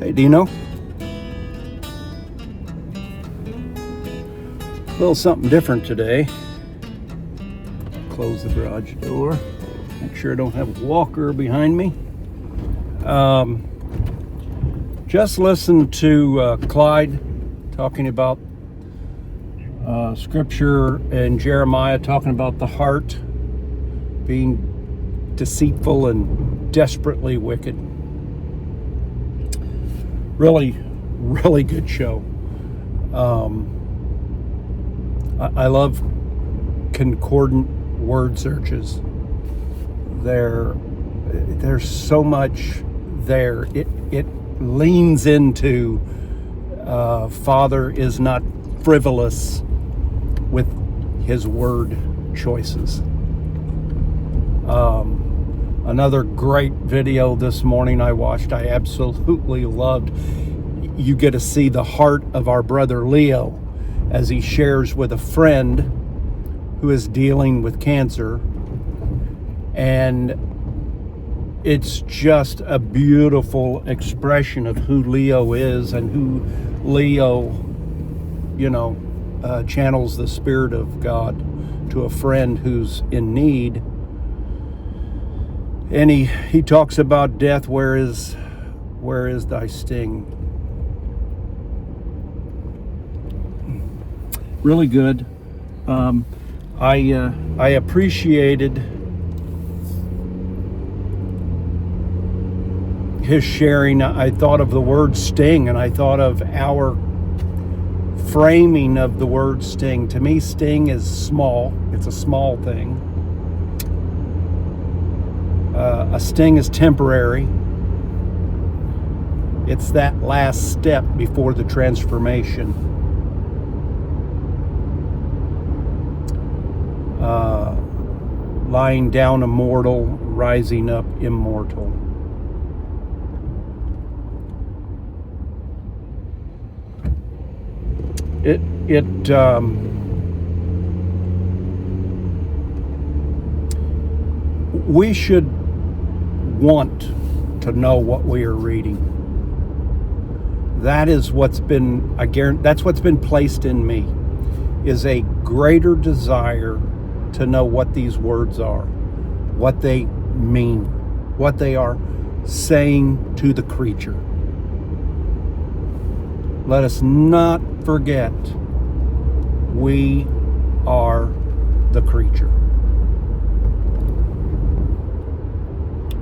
Hey, Dino. A little something different today. Close the garage door. Make sure I don't have a walker behind me. Just listened to Clyde talking about scripture and Jeremiah talking about the heart being deceitful and desperately wicked. Really good show. I love concordant word searches. There's so much there. It leans into Father is not frivolous with his word choices. Another great video this morning I watched, I absolutely loved. You get to see the heart of our brother Leo as he shares with a friend who is dealing with cancer. And it's just a beautiful expression of who Leo is and who Leo, channels the Spirit of God to a friend who's in need. And he talks about death, where is thy sting? Really good. I appreciated his sharing. I thought of the word sting, and I thought of our framing of the word sting. To me, sting is small. It's a small thing. A sting is temporary. It's that last step before the transformation. Lying down immortal, rising up immortal. We should want to know what we are reading. That is what's been, that's what's been placed in me, is a greater desire to know what these words are, what they mean, what they are saying to the creature. Let us not forget, we are the creature.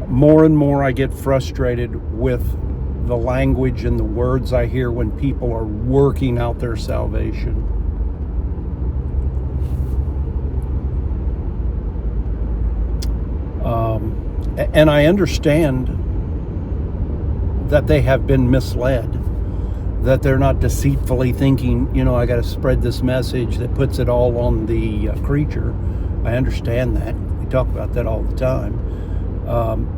More and more I get frustrated with the language and the words I hear when people are working out their salvation. And I understand that they have been misled, that they're not deceitfully thinking, I got to spread this message that puts it all on the creature. I understand that. We talk about that all the time.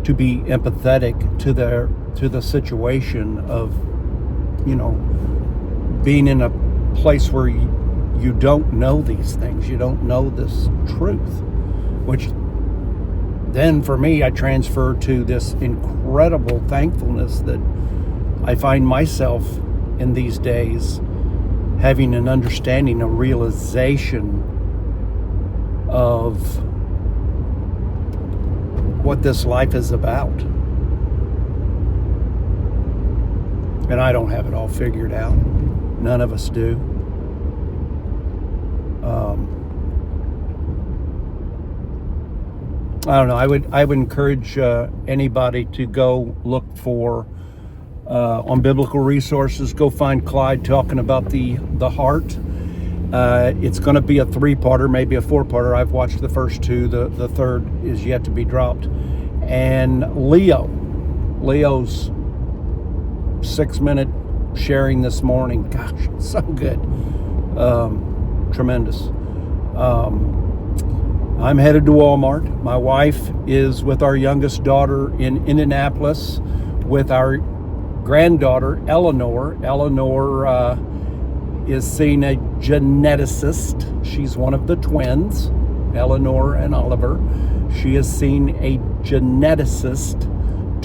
To be empathetic to the situation of, being in a place where you don't know these things, you don't know this truth, which then for me I transfer to this incredible thankfulness that I find myself in these days having an understanding, a realization of what this life is about. And I don't have it all figured out. None of us do. I don't know. I would encourage anybody to go look for on biblical resources. Go find Clyde talking about the heart. It's going to be a 3-parter, maybe a 4-parter. I've watched the first 2. The third is yet to be dropped. And Leo's 6-minute sharing this morning. Gosh, so good. Tremendous. I'm headed to Walmart. My wife is with our youngest daughter in Indianapolis with our granddaughter, Eleanor. Eleanor is seeing a geneticist. She's one of the twins, Eleanor and Oliver. She has seen a geneticist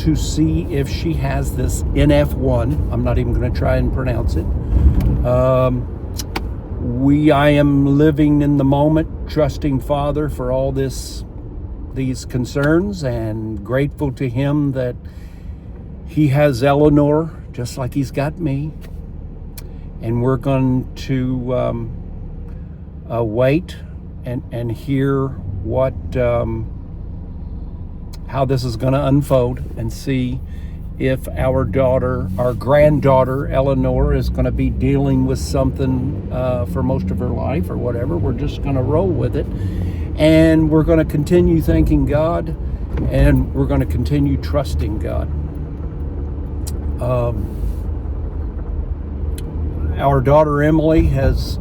to see if she has this NF1. I'm not even going to try and pronounce it. I am living in the moment, trusting Father for all these concerns, and grateful to Him that He has Eleanor just like He's got me. And we're going to wait and hear what how this is going to unfold, and see if our granddaughter Eleanor is going to be dealing with something for most of her life or whatever. We're just going to roll with it, and we're going to continue thanking God, and we're going to continue trusting God. Our daughter Emily has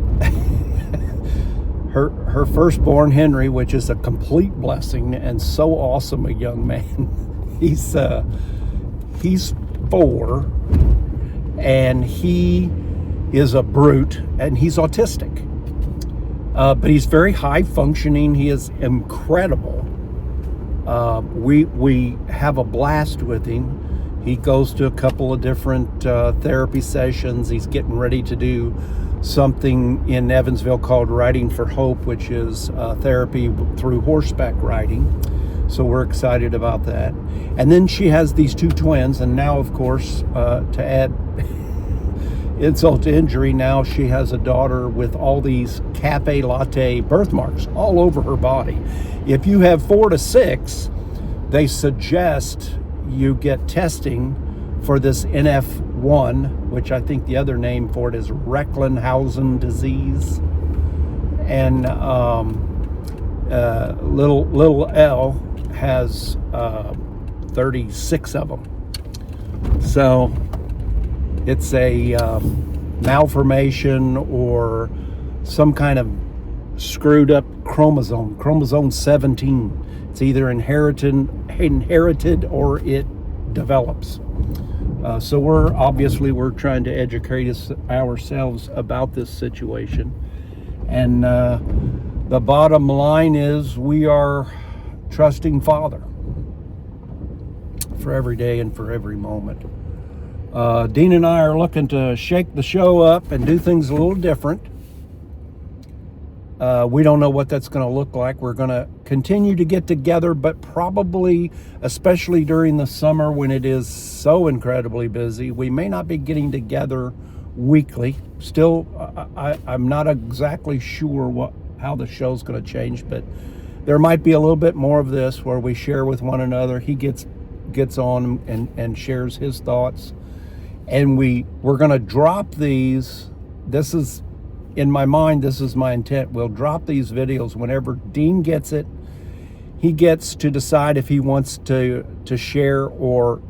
her firstborn Henry, which is a complete blessing and so awesome a young man. He's 4, and he is a brute, and he's autistic, but he's very high functioning. He is incredible. We have a blast with him. He goes to a couple of different therapy sessions. He's getting ready to do something in Evansville called Riding for Hope, which is therapy through horseback riding. So we're excited about that. And then she has these 2 twins, and now, of course, to add insult to injury, now she has a daughter with all these cafe latte birthmarks all over her body. If you have 4 to 6, they suggest you get testing for this NF1, which I think the other name for it is Recklinghausen disease. And little L has 36 of them. So it's a malformation or some kind of screwed up chromosome 17. It's either inherited or it develops. So we're trying to educate ourselves about this situation. And the bottom line is we are trusting Father for every day and for every moment. Dean and I are looking to shake the show up and do things a little different. We don't know what that's going to look like. We're going to continue to get together, but probably, especially during the summer when it is so incredibly busy, we may not be getting together weekly. Still, I'm not exactly sure how the show's going to change, but there might be a little bit more of this where we share with one another. He gets on and shares his thoughts, and we're going to drop these. This is, in my mind, this is my intent. We'll drop these videos whenever Dean gets it. He gets to decide if he wants to share or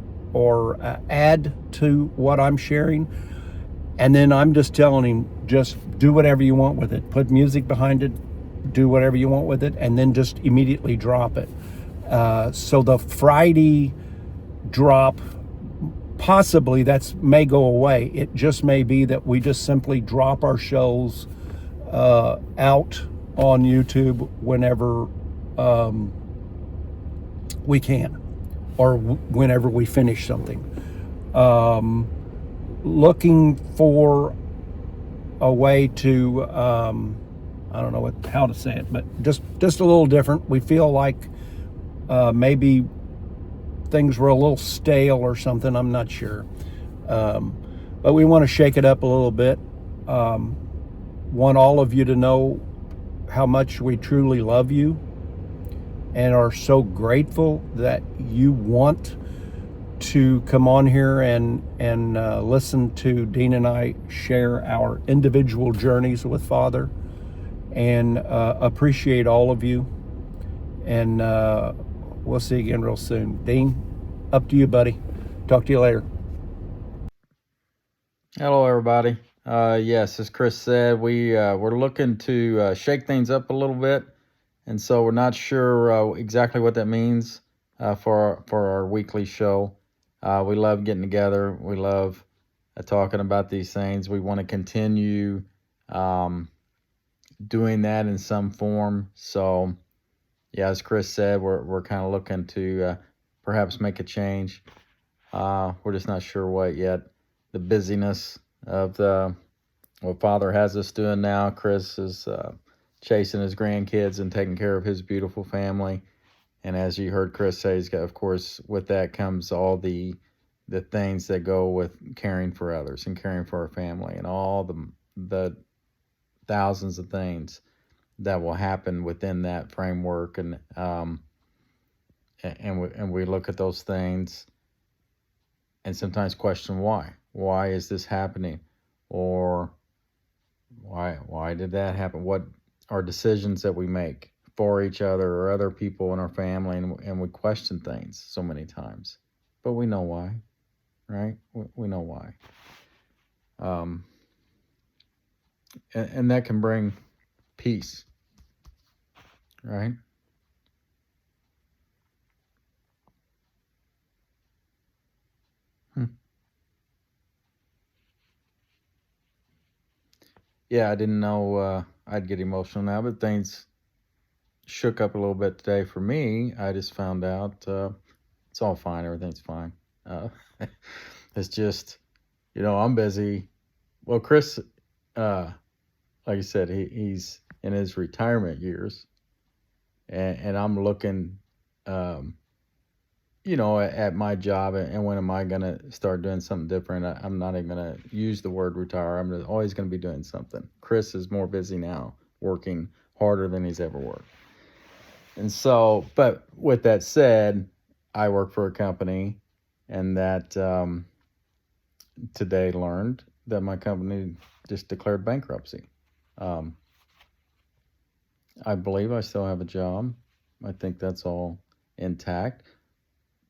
add to what I'm sharing. And then I'm just telling him, just do whatever you want with it. Put music behind it, do whatever you want with it, and then just immediately drop it. So the Friday drop, possibly may go away. It just may be that we just simply drop our shows out on YouTube whenever we can, or whenever we finish something. Looking for a way to, I don't know how to say it, but just a little different. We feel like maybe things were a little stale or something. I'm not sure. But we want to shake it up a little bit. Want all of you to know how much we truly love you and are so grateful that you want to come on here and listen to Dean and I share our individual journeys with Father, and appreciate all of you. And we'll see you again real soon. Dean, up to you, buddy. Talk to you later. Hello, everybody. Yes, as Chris said, we're looking to shake things up a little bit, and so we're not sure exactly what that means for our weekly show. We love getting together. We love talking about these things. We want to continue doing that in some form. So, yeah, as Chris said, we're kind of looking to perhaps make a change. We're just not sure what yet. The busyness of what Father has us doing now. Chris is chasing his grandkids and taking care of his beautiful family. And as you heard Chris say, he's got, of course, with that comes all the things that go with caring for others and caring for our family, and all the thousands of things that will happen within that framework. And we look at those things and sometimes question why. Why is this happening? Or why did that happen? What are decisions that we make for each other or other people in our family, and we question things so many times. But we know why, right? We know why. And that can bring peace, right? Yeah, I didn't know I'd get emotional now, but things shook up a little bit today for me. I just found out it's all fine. Everything's fine. Uh, it's just, I'm busy. Well, Chris, like I said, he's in his retirement years, and I'm looking, at my job, and when am I going to start doing something different? I'm not even going to use the word retire. I'm always going to be doing something. Chris is more busy now, working harder than he's ever worked. And so, but with that said, I work for a company, and that today learned that my company just declared bankruptcy. I believe I still have a job. I think that's all intact.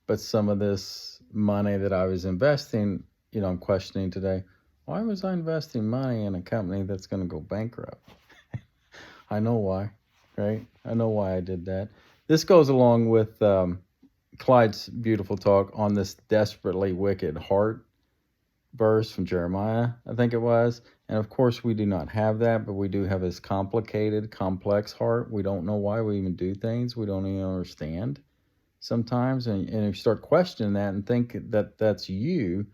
But some of this money that I was investing, I'm questioning today, why was I investing money in a company that's going to go bankrupt? I know why, right? I know why I did that. This goes along with Clyde's beautiful talk on this desperately wicked heart verse from Jeremiah, I think it was. And of course, we do not have that, but we do have this complicated, complex heart. We don't know why we even do things we don't even understand sometimes. And if you start questioning that and think that that's you,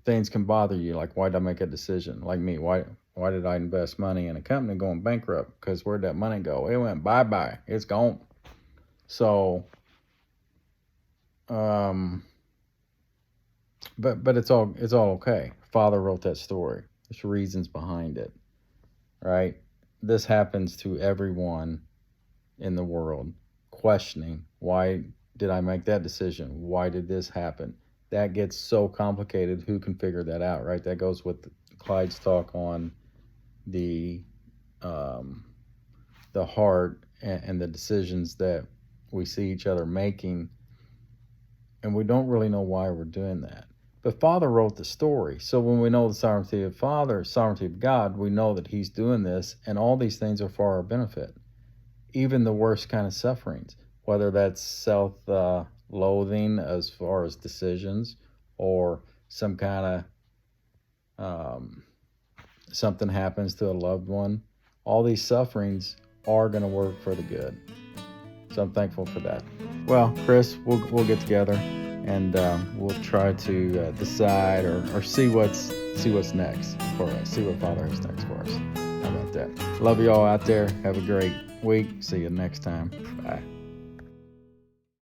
things can bother you. Like, why did I make a decision? Like me, why did I invest money in a company going bankrupt? Because where'd that money go? It went bye-bye. It's gone. So, but it's all okay. Father wrote that story. There's reasons behind it, right? This happens to everyone in the world, questioning, why did I make that decision? Why did this happen? That gets so complicated. Who can figure that out, right? That goes with Clyde's talk on the heart and the decisions that we see each other making, and we don't really know why we're doing that. But Father wrote the story. So when we know the sovereignty of Father, sovereignty of God, we know that he's doing this, and all these things are for our benefit. Even the worst kind of sufferings, whether that's self-loathing as far as decisions, or some kind of something happens to a loved one, all these sufferings are going to work for the good. So I'm thankful for that. Well, Chris, we'll get together, and we'll try to decide or see what's next for us. See what Father has next for us. How about that? Love you all out there. Have a great week. See you next time. Bye.